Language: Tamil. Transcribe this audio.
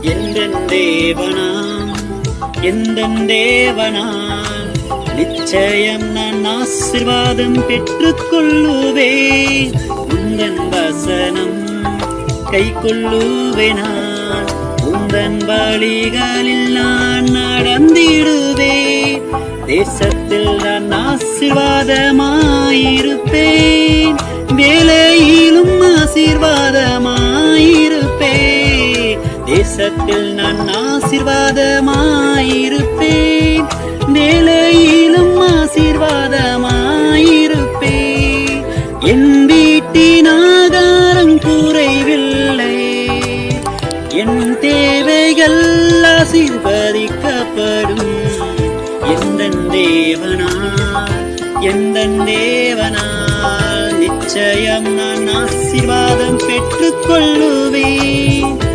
எந்தன் தேவனாம் எந்தன் தேவனாம் நிச்சயம் நான் ஆசீர்வாதம் பெற்றுக் கொள்ளுவேன். உந்தன் வசனம் கை கொள்ளுவேனான். உந்தன் வழிகளில் நான் நடந்திடுவேன். தேசத்தில் நான் ஆசீர்வாதமாயிருப்பேன். வேலையிலும் ஆசீர்வாதமாயிருப்பேன். தேசத்தில் நான் ஆசீர்வாதமாயிருப்பேன். வேலையிலும் ஆசீர்வாதமாயிருப்பேன். என் வீட்டின் ஆகாரம் குறைவில்லை. என் தேவைகள் ஆசீர்வதிக்கப்படும். எந்தன் தேவனால் நிச்சயம் நான் ஆசீர்வாதம் பெற்றுக் கொள்ளுவேன்.